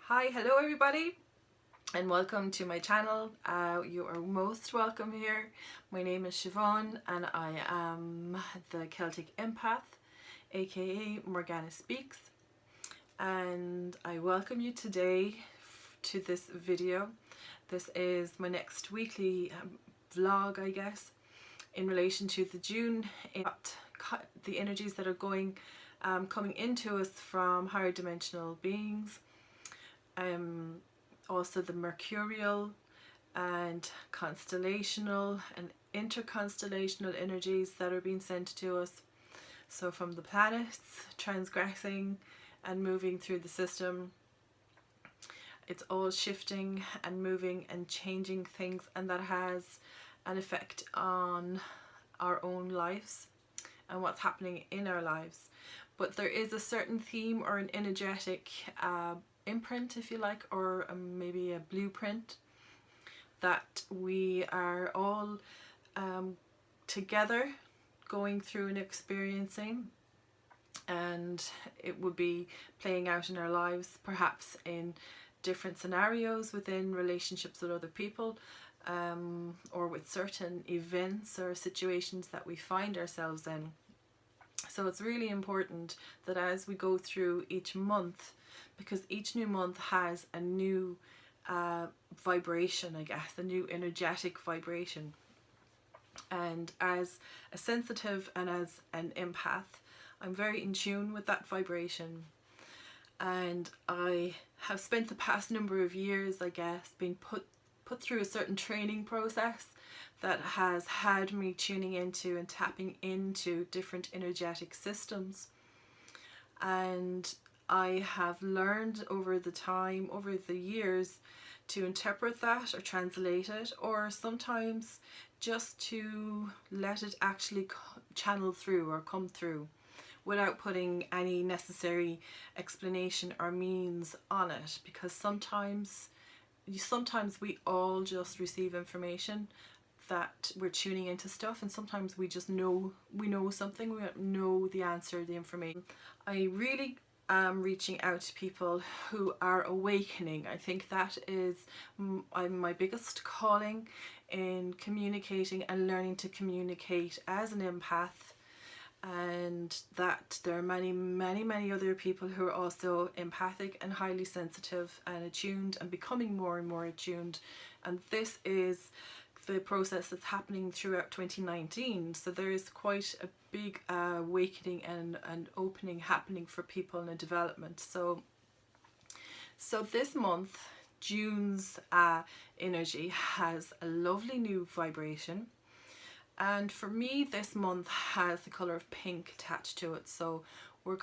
Hi, hello everybody, and welcome to my channel. You are most welcome here. My name is Siobhan and I am the Celtic Empath, aka Morgana Speaks, and I welcome you today to this video. This is my next weekly vlog, I guess, in relation to the June, the energies that are coming into us from higher dimensional beings. Also the mercurial and constellational and interconstellational energies that are being sent to us. So from the planets transgressing and moving through the system, it's all shifting and moving and changing things, and that has an effect on our own lives and what's happening in our lives. But there is a certain theme or an energetic imprint, if you like, or maybe a blueprint that we are all together going through and experiencing, and it would be playing out in our lives, perhaps in different scenarios within relationships with other people, or with certain events or situations that we find ourselves in. So it's really important that as we go through each month, because each new month has a new vibration, I guess, a new energetic vibration. And as a sensitive and as an empath, I'm very in tune with that vibration. And I have spent the past number of years, I guess, being put through a certain training process that has had me tuning into and tapping into different energetic systems. And I have learned over the years, to interpret that or translate it, or sometimes just to let it actually channel through or come through without putting any necessary explanation or means on it, because sometimes we all just receive information that we're tuning into stuff, and sometimes we just know something, we know the answer, the information. I really am reaching out to people who are awakening. I think that is my biggest calling in communicating and learning to communicate as an empath, and that there are many other people who are also empathic and highly sensitive and attuned and becoming more and more attuned, and this is the process that's happening throughout 2019. So there is quite a big awakening and opening happening for people in a development. So this month, June's energy has a lovely new vibration, and for me this month has the color of pink attached to it. So we're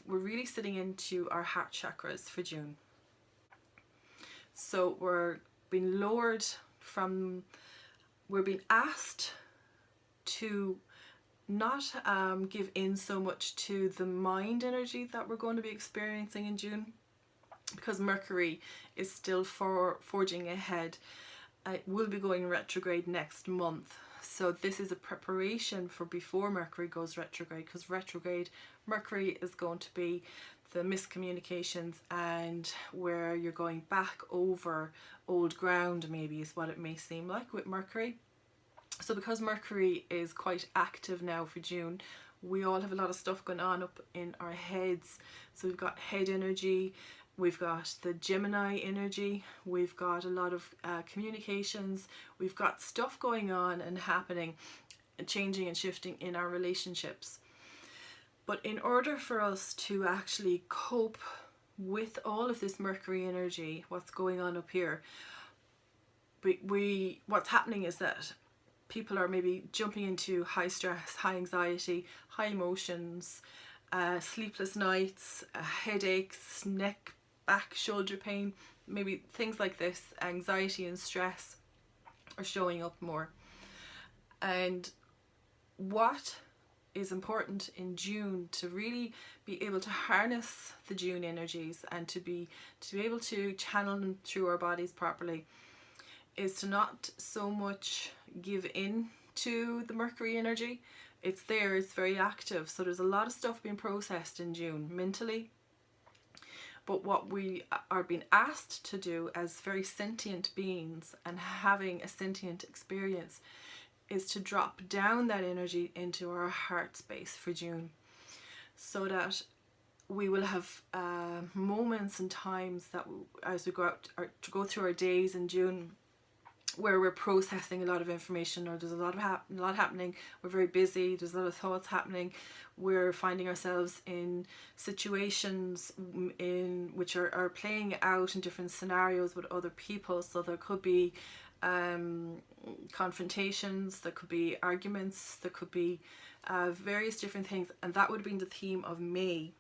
really sitting into our heart chakras for June. So we're being asked to not give in so much to the mind energy that we're going to be experiencing in June, because Mercury is still forging ahead. It will be going retrograde next month. So this is a preparation for before Mercury goes retrograde, because retrograde Mercury is going to be the miscommunications and where you're going back over old ground, maybe, is what it may seem like with Mercury. So because Mercury is quite active now for June, we all have a lot of stuff going on up in our heads. So we've got head energy, we've got the Gemini energy, we've got a lot of communications, we've got stuff going on and happening and changing and shifting in our relationships. But in order for us to actually cope with all of this Mercury energy, what's going on up here, what's happening is that people are maybe jumping into high stress, high anxiety, high emotions, sleepless nights, headaches, neck, back, shoulder pain, maybe things like this. Anxiety and stress are showing up more. And what is important in June, to really be able to harness the June energies and to be able to channel them through our bodies properly, is to not so much give in to the Mercury energy. It's there, it's very active, so there's a lot of stuff being processed in June mentally, But what we are being asked to do as very sentient beings and having a sentient experience is to drop down that energy into our heart space for June, so that we will have moments and times that as we go out or to go through our days in June, where we're processing a lot of information, or there's a lot happening, we're very busy, there's a lot of thoughts happening, we're finding ourselves in situations in which are playing out in different scenarios with other people. So there could be confrontations, there could be arguments, there could be various different things, and that would have been the theme of May.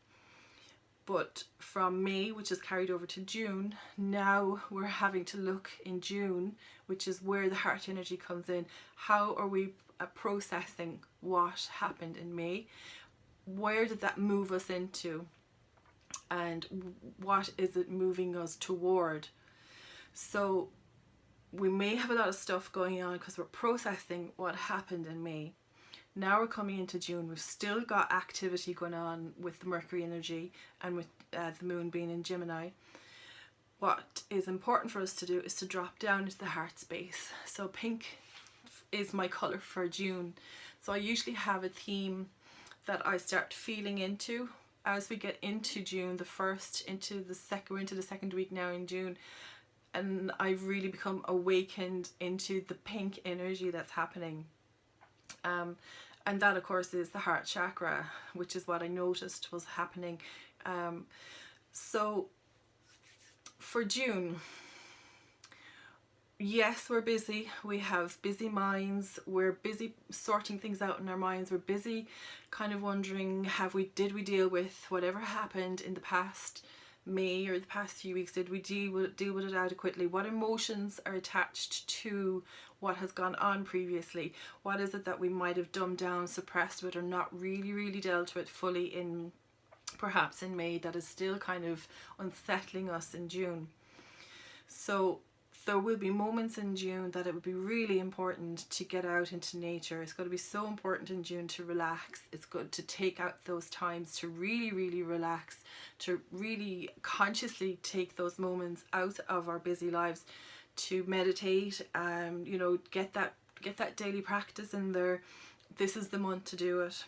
But from May, which is carried over to June, now we're having to look in June, which is where the heart energy comes in. How are we processing what happened in May? Where did that move us into? And what is it moving us toward? So we may have a lot of stuff going on because we're processing what happened in May. Now we're coming into June, we've still got activity going on with the Mercury energy and with the moon being in Gemini. What is important for us to do is to drop down into the heart space. So pink is my colour for June. So I usually have a theme that I start feeling into as we get into June, the first into the second, we're into the second week now in June, and I've really become awakened into the pink energy that's happening. And that of course is the heart chakra, which is what I noticed was happening. So for June, yes, we're busy, we have busy minds, we're busy sorting things out in our minds, we're busy kind of wondering, did we deal with whatever happened in the past May or the past few weeks? Did we deal with it adequately? What emotions are attached to what has gone on previously? What is it that we might have dumbed down, suppressed with, or not really dealt with fully in perhaps in May, that is still kind of unsettling us in June? So there will be moments in June that it would be really important to get out into nature. It's going to be so important in June to relax. It's good to take out those times to really relax, to really consciously take those moments out of our busy lives to meditate, get that daily practice in there. This is the month to do it,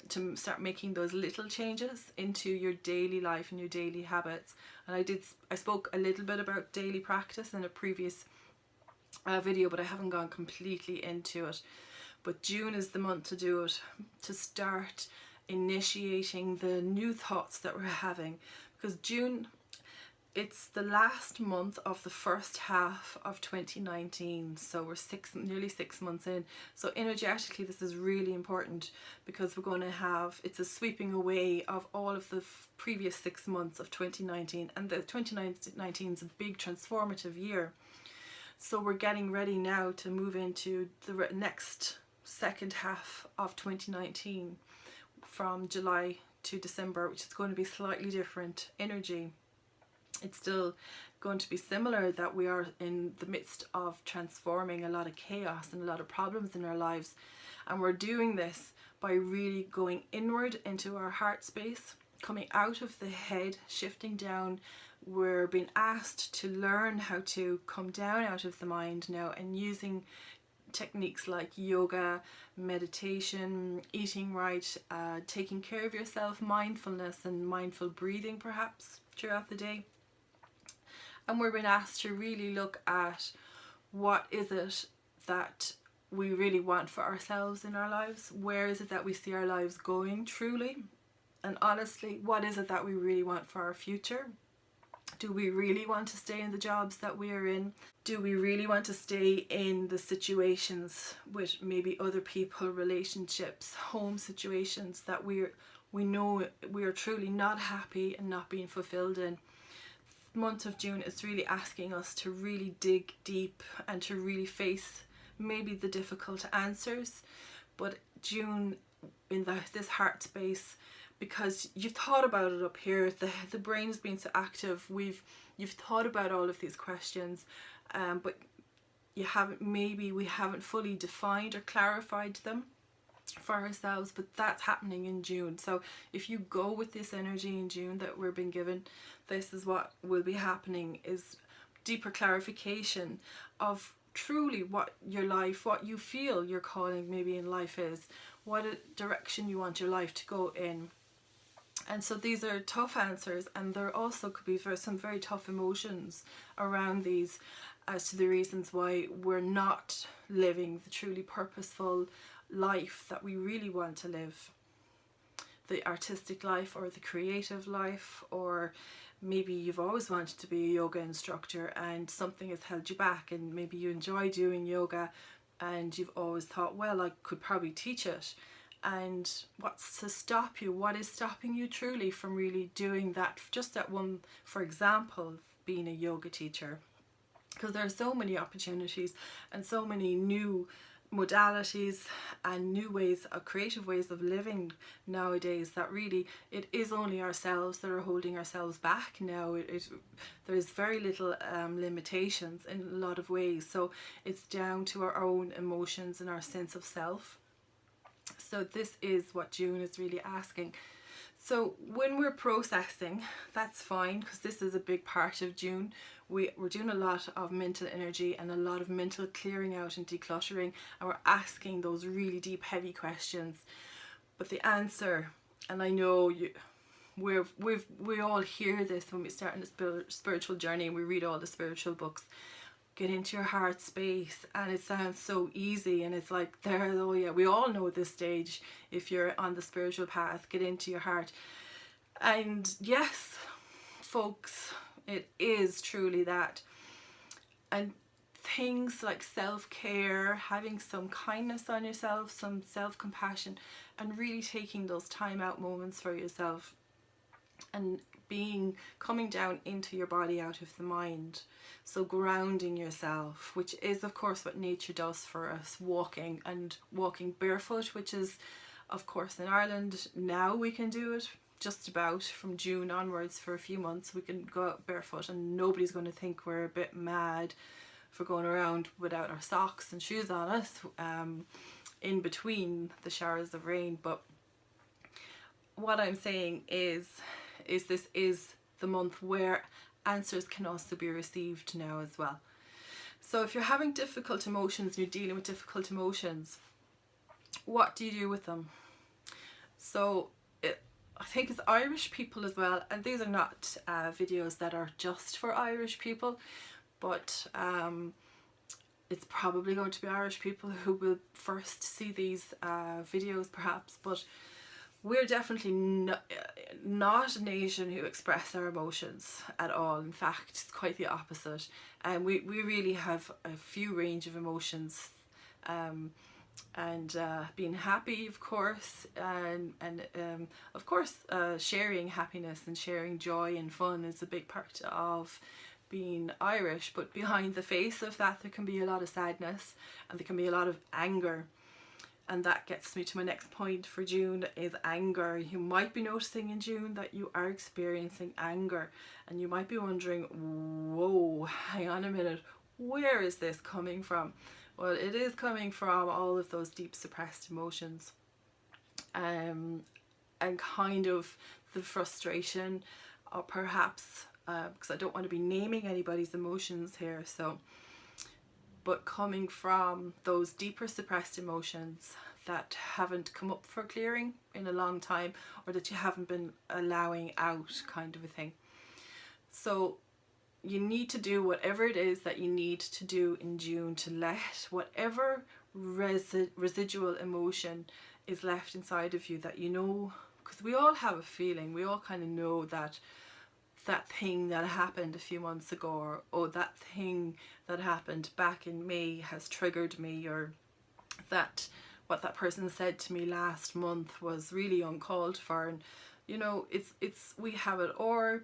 to start making those little changes into your daily life and your daily habits. And I spoke a little bit about daily practice in a previous video, but I haven't gone completely into it. But June is the month to do it, to start initiating the new thoughts that we're having, because June, it's the last month of the first half of 2019, so we're nearly 6 months in. So energetically this is really important, because we're going to have, it's a sweeping away of all of the previous 6 months of 2019, and the 2019 is a big transformative year. So we're getting ready now to move into the next second half of 2019 from July to December, which is going to be slightly different energy. It's still going to be similar, that we are in the midst of transforming a lot of chaos and a lot of problems in our lives, and we're doing this by really going inward into our heart space, coming out of the head, shifting down. We're being asked to learn how to come down out of the mind now, and using techniques like yoga, meditation, eating right, taking care of yourself, mindfulness and mindful breathing perhaps throughout the day. And we're being asked to really look at what is it that we really want for ourselves in our lives. Where is it that we see our lives going truly? And honestly, what is it that we really want for our future? Do we really want to stay in the jobs that we are in? Do we really want to stay in the situations with maybe other people, relationships, home situations that we know we are truly not happy and not being fulfilled in? Month of June is really asking us to really dig deep and to really face maybe the difficult answers. But June, in this heart space, because you've thought about it up here, the brain's been so active, you've thought about all of these questions, but we haven't fully defined or clarified them. for ourselves, but that's happening in June. So if you go with this energy in June that we're being given, this is what will be happening, is deeper clarification of truly what your life, what you feel your calling maybe in life is, what direction you want your life to go in. And so these are tough answers, and there also could be some very tough emotions around these as to the reasons why we're not living the truly purposeful life that we really want to live. The artistic life or the creative life, or maybe you've always wanted to be a yoga instructor and something has held you back, and maybe you enjoy doing yoga and you've always thought, well, I could probably teach it. And what's to stop you? What is stopping you truly from really doing that? Just that one, for example, being a yoga teacher. Because there are so many opportunities and so many new modalities and new ways of creative ways of living nowadays, that really it is only ourselves that are holding ourselves back now. There's very little limitations in a lot of ways, so it's down to our own emotions and our sense of self. So this is what June is really asking. So when we're processing, that's fine, because this is a big part of June. We're doing a lot of mental energy and a lot of mental clearing out and decluttering, and we're asking those really deep, heavy questions. But the answer, and I know we all hear this when we start in the spiritual journey and we read all the spiritual books. Get into your heart space, and it sounds so easy, and it's like, there, oh yeah, we all know at this stage, if you're on the spiritual path, get into your heart. And yes, folks, it is truly that. And things like self-care, having some kindness on yourself, some self-compassion, and really taking those time out moments for yourself, and coming down into your body out of the mind. So grounding yourself, which is of course what nature does for us, walking barefoot, which is of course in Ireland now we can do it just about from June onwards. For a few months we can go out barefoot and nobody's going to think we're a bit mad for going around without our socks and shoes on us in between the showers of rain. But what I'm saying is this is the month where answers can also be received now as well. So if you're having difficult emotions, you're dealing with difficult emotions, what do you do with them? So I think it's Irish people as well, and these are not videos that are just for Irish people, but it's probably going to be Irish people who will first see these videos perhaps. But we're definitely not a nation who express our emotions at all. In fact, it's quite the opposite. And we really have a few range of emotions. And being happy, of course, and of course sharing happiness and sharing joy and fun is a big part of being Irish. But behind the face of that, there can be a lot of sadness, and there can be a lot of anger. And that gets me to my next point for June, is anger. You might be noticing in June that you are experiencing anger, and you might be wondering, whoa, hang on a minute, where is this coming from? Well, it is coming from all of those deep suppressed emotions, and kind of the frustration, or perhaps, because I don't want to be naming anybody's emotions here, but coming from those deeper suppressed emotions that haven't come up for clearing in a long time, or that you haven't been allowing out, kind of a thing. So you need to do whatever it is that you need to do in June to let whatever residual emotion is left inside of you, that you know, because we all have a feeling, we all kind of know that thing that happened a few months ago, or oh, that thing that happened back in May has triggered me, or that what that person said to me last month was really uncalled for. And you know, it's we have it, or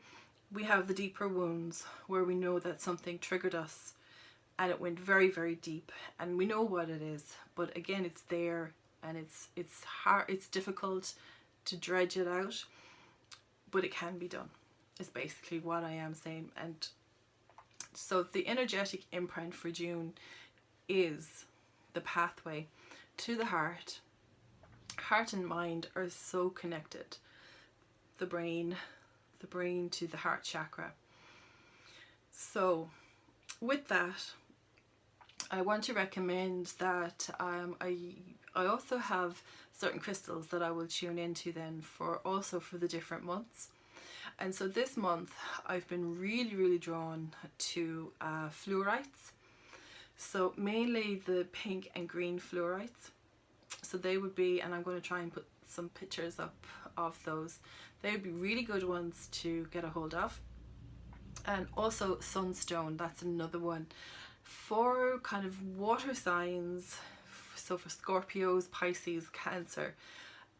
we have the deeper wounds where we know that something triggered us and it went very, very deep, and we know what it is, but again, it's there, and it's hard, it's difficult to dredge it out, but it can be done, is basically what I am saying. And so the energetic imprint for June is the pathway to the heart, Heart and mind are so connected. The brain to the heart chakra. So with that, I want to recommend that I also have certain crystals that I will tune into then for the different months. And so this month I've been really drawn to fluorites. So mainly the pink and green fluorites. So they would be, and I'm going to try and put some pictures up of those. They would be really good ones to get a hold of. And also sunstone, that's another one for kind of water signs. So for Scorpios, Pisces, Cancer,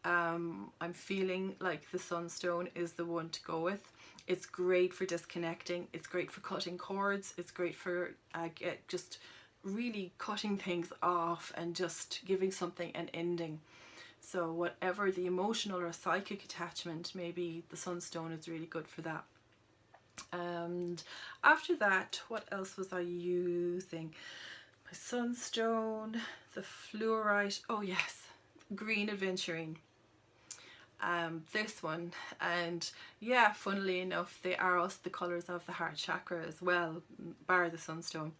I'm feeling like the sunstone is the one to go with. It's great for disconnecting, it's great for cutting cords, it's great for just really cutting things off and just giving something an ending. So whatever the emotional or psychic attachment, maybe the sunstone is really good for that. And after that, what else was I using? My sunstone, the fluorite, oh yes, green aventurine. This one, and yeah, funnily enough, they are also the colours of the heart chakra as well, bar the sunstone.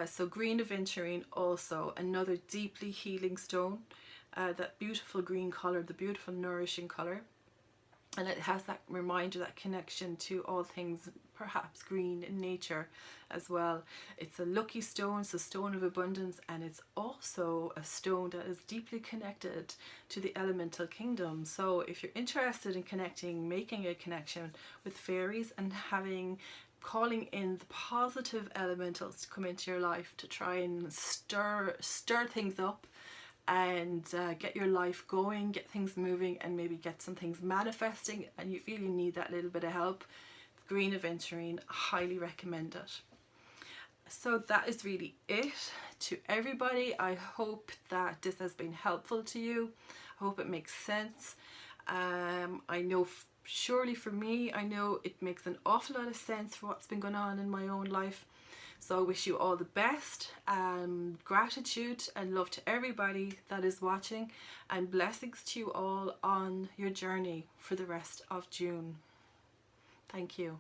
So green aventurine, also another deeply healing stone. That beautiful green colour, the beautiful nourishing colour. And it has that reminder, that connection to all things perhaps green in nature as well. It's a lucky stone, it's a stone of abundance, and it's also a stone that is deeply connected to the elemental kingdom. So if you're interested in connecting, making a connection with fairies and calling in the positive elementals to come into your life to try and stir things up and get your life going, get things moving, and maybe get some things manifesting, and you feel you need that little bit of help, green aventurine, highly recommend it. So that is really it to everybody. I hope that this has been helpful to you. I hope it makes sense. I know surely for me, I know it makes an awful lot of sense for what's been going on in my own life. So I wish you all the best, gratitude and love to everybody that is watching, and blessings to you all on your journey for the rest of June. Thank you.